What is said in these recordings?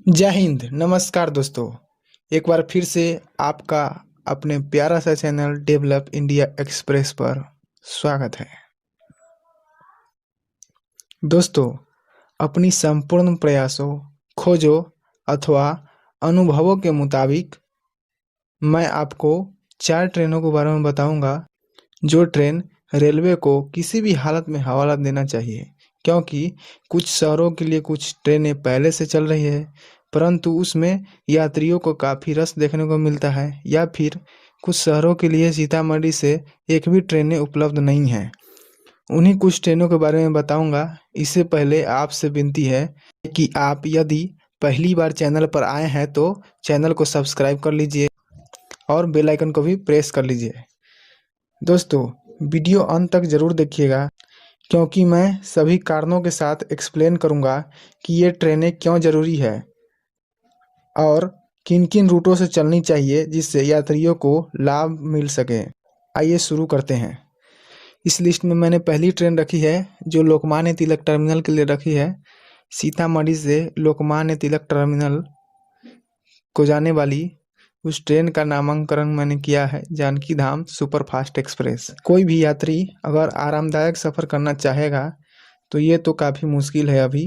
जय हिंद। नमस्कार दोस्तों, एक बार फिर से आपका अपने प्यारा सा चैनल डेवलप इंडिया एक्सप्रेस पर स्वागत है। दोस्तों, अपनी संपूर्ण प्रयासों, खोजों अथवा अनुभवों के मुताबिक मैं आपको 4 ट्रेनों के बारे में बताऊंगा जो ट्रेन रेलवे को किसी भी हालत में हवाला देना चाहिए, क्योंकि कुछ शहरों के लिए कुछ ट्रेनें पहले से चल रही है, परंतु उसमें यात्रियों को काफ़ी रश देखने को मिलता है, या फिर कुछ शहरों के लिए सीतामढ़ी से एक भी ट्रेनें उपलब्ध नहीं हैं। उन्हीं कुछ ट्रेनों के बारे में बताऊंगा। इससे पहले आपसे विनती है कि आप यदि पहली बार चैनल पर आए हैं तो चैनल को सब्सक्राइब कर लीजिए और बेल आइकन को भी प्रेस कर लीजिए। दोस्तों, वीडियो अंत तक ज़रूर देखिएगा, क्योंकि मैं सभी कारणों के साथ एक्सप्लेन करूंगा कि ये ट्रेनें क्यों ज़रूरी है और किन किन रूटों से चलनी चाहिए जिससे यात्रियों को लाभ मिल सके। आइए शुरू करते हैं। इस लिस्ट में मैंने पहली ट्रेन रखी है जो लोकमान्य तिलक टर्मिनल के लिए रखी है। सीतामढ़ी से लोकमान्य तिलक टर्मिनल को जाने वाली उस ट्रेन का नामकरण मैंने किया है जानकी धाम सुपरफास्ट एक्सप्रेस। कोई भी यात्री अगर आरामदायक सफ़र करना चाहेगा तो ये तो काफ़ी मुश्किल है अभी,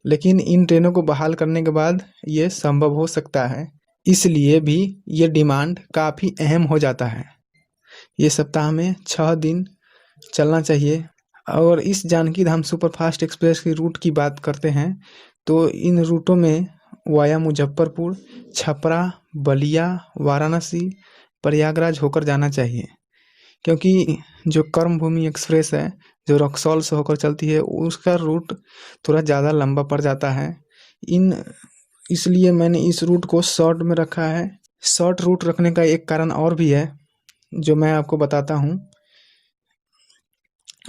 लेकिन इन ट्रेनों को बहाल करने के बाद ये संभव हो सकता है। इसलिए भी ये डिमांड काफ़ी अहम हो जाता है। ये सप्ताह में 6 दिन चलना चाहिए। और इस जानकी धाम सुपरफास्ट एक्सप्रेस की रूट की बात करते हैं तो इन रूटों में वाया मुजफ्फरपुर, छपरा, बलिया, वाराणसी, प्रयागराज होकर जाना चाहिए, क्योंकि जो कर्मभूमि एक्सप्रेस है जो रक्सौल से होकर चलती है उसका रूट थोड़ा ज़्यादा लंबा पड़ जाता है। इसलिए मैंने इस रूट को शॉर्ट में रखा है। शॉर्ट रूट रखने का एक कारण और भी है जो मैं आपको बताता हूँ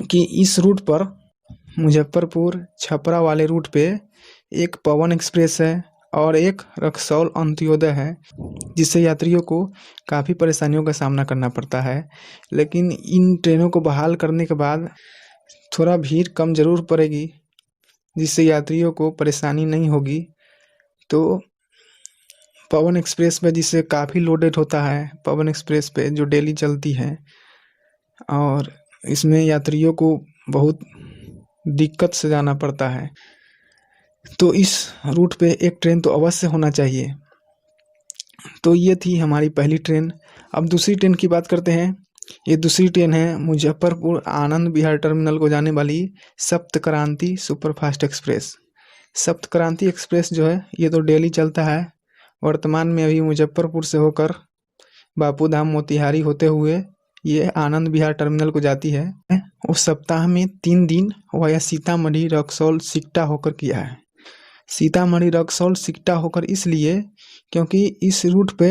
कि इस रूट पर मुजफ्फरपुर छपरा वाले रूट पे एक पवन एक्सप्रेस है और एक रक्सौल अंत्योदय है, जिससे यात्रियों को काफ़ी परेशानियों का सामना करना पड़ता है। लेकिन इन ट्रेनों को बहाल करने के बाद थोड़ा भीड़ कम ज़रूर पड़ेगी, जिससे यात्रियों को परेशानी नहीं होगी। तो पवन एक्सप्रेस पे जिससे काफ़ी लोडेड होता है, पवन एक्सप्रेस पे जो डेली चलती है, और इसमें यात्रियों को बहुत दिक्कत से जाना पड़ता है। तो इस रूट पे एक ट्रेन तो अवश्य होना चाहिए। तो ये थी हमारी पहली ट्रेन। अब दूसरी ट्रेन की बात करते हैं। ये दूसरी ट्रेन है मुजफ्फरपुर आनंद विहार टर्मिनल को जाने वाली सप्त क्रांति सुपरफास्ट एक्सप्रेस। सप्त क्रांति एक्सप्रेस जो है ये तो डेली चलता है। वर्तमान में अभी मुजफ्फरपुर से होकर बापू धाम मोतिहारी होते हुए ये आनंद विहार टर्मिनल को जाती है। वो सप्ताह में 3 दिन वाया सीतामढ़ी, रक्सौल, सिकटा होकर किया है। सीतामढ़ी, रक्सौल, सिकटा होकर इसलिए क्योंकि इस रूट पे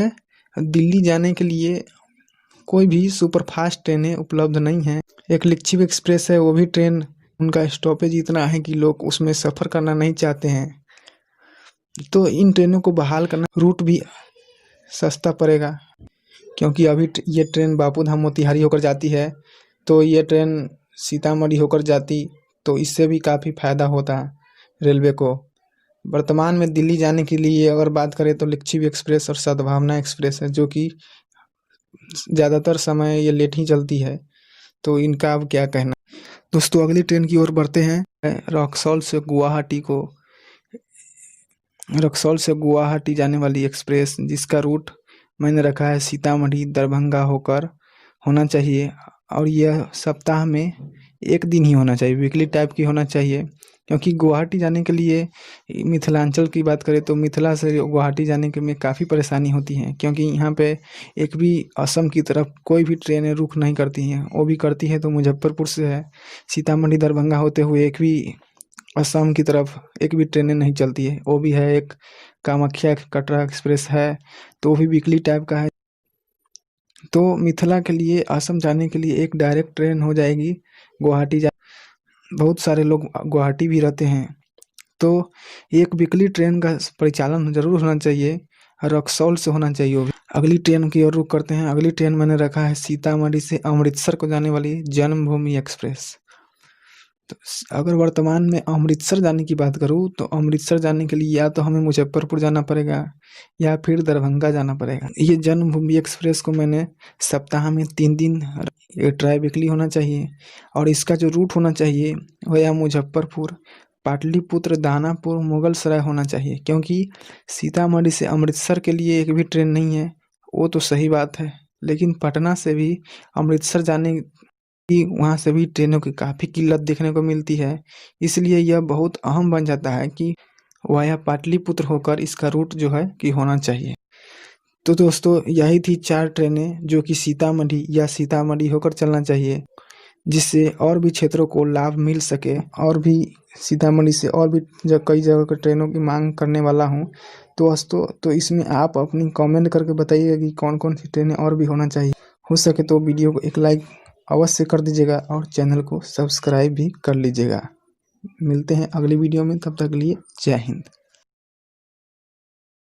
दिल्ली जाने के लिए कोई भी सुपरफास्ट ट्रेनें उपलब्ध नहीं हैं। एक लिच्छिव एक्सप्रेस है, वो भी ट्रेन उनका स्टॉपेज इतना है कि लोग उसमें सफ़र करना नहीं चाहते हैं। तो इन ट्रेनों को बहाल करना, रूट भी सस्ता पड़ेगा, क्योंकि अभी ये ट्रेन बापू धाम मोतिहारी होकर जाती है, तो ये ट्रेन सीतामढ़ी होकर जाती तो इससे भी काफ़ी फ़ायदा होता रेलवे को। वर्तमान में दिल्ली जाने के लिए अगर बात करें तो लिच्छिव एक्सप्रेस और सद्भावना एक्सप्रेस है, जो कि ज़्यादातर समय ये लेट ही चलती है। तो इनका अब क्या कहना। दोस्तों, अगली ट्रेन की ओर बढ़ते हैं। रक्सौल से गुवाहाटी जाने वाली एक्सप्रेस, जिसका रूट मैंने रखा है सीतामढ़ी दरभंगा होकर होना चाहिए, और यह सप्ताह में 1 दिन ही होना चाहिए, वीकली टाइप की होना चाहिए। क्योंकि गुवाहाटी जाने के लिए मिथिलांचल की बात करें तो मिथिला से गुवाहाटी जाने के में काफ़ी परेशानी होती है, क्योंकि यहाँ पे एक भी असम की तरफ कोई भी ट्रेनें रुक नहीं करती हैं। वो भी करती है तो मुजफ्फरपुर से है। सीतामढ़ी दरभंगा होते हुए एक भी असम की तरफ एक भी ट्रेनें नहीं चलती है। वो भी है एक कामाख्या कटरा एक्सप्रेस है, तो वो भी वीकली टाइप का है। तो मिथिला के लिए, असम जाने के लिए एक डायरेक्ट ट्रेन हो जाएगी गुवाहाटी जा। बहुत सारे लोग गुवाहाटी भी रहते हैं, तो एक वीकली ट्रेन का परिचालन ज़रूर होना चाहिए, रक्सौल से होना चाहिए वो भी। अगली ट्रेन की ओर रुख करते हैं। अगली ट्रेन मैंने रखा है सीतामढ़ी से अमृतसर को जाने वाली जन्मभूमि एक्सप्रेस। तो अगर वर्तमान में अमृतसर जाने की बात करूँ तो अमृतसर जाने के लिए या तो हमें मुजफ्फरपुर जाना पड़ेगा या फिर दरभंगा जाना पड़ेगा। ये जन्मभूमि एक्सप्रेस को मैंने सप्ताह में 3 दिन ये ट्राई वीकली होना चाहिए और इसका जो रूट होना चाहिए वह या मुजफ्फरपुर, पाटलिपुत्र, दानापुर, मुगलसराय होना चाहिए, क्योंकि सीतामढ़ी से अमृतसर के लिए एक भी ट्रेन नहीं है। वो तो सही बात है, लेकिन पटना से भी अमृतसर जाने की वहाँ से भी ट्रेनों की काफ़ी किल्लत देखने को मिलती है। इसलिए यह बहुत अहम बन जाता है कि वाया पाटलिपुत्र होकर इसका रूट जो है कि होना चाहिए। तो दोस्तों यही थी 4 ट्रेनें जो कि सीतामढ़ी होकर चलना चाहिए, जिससे और भी क्षेत्रों को लाभ मिल सके। और भी सीतामढ़ी से और भी कई जगह की ट्रेनों की मांग करने वाला हूँ। तो दोस्तों तो इसमें आप अपनी कमेंट करके बताइएगा कि कौन कौन सी ट्रेनें और भी होना चाहिए। हो सके तो वीडियो को एक लाइक अवश्य कर दीजिएगा और चैनल को सब्सक्राइब भी कर लीजिएगा। मिलते हैं अगली वीडियो में, तब तक के लिए जय हिंद।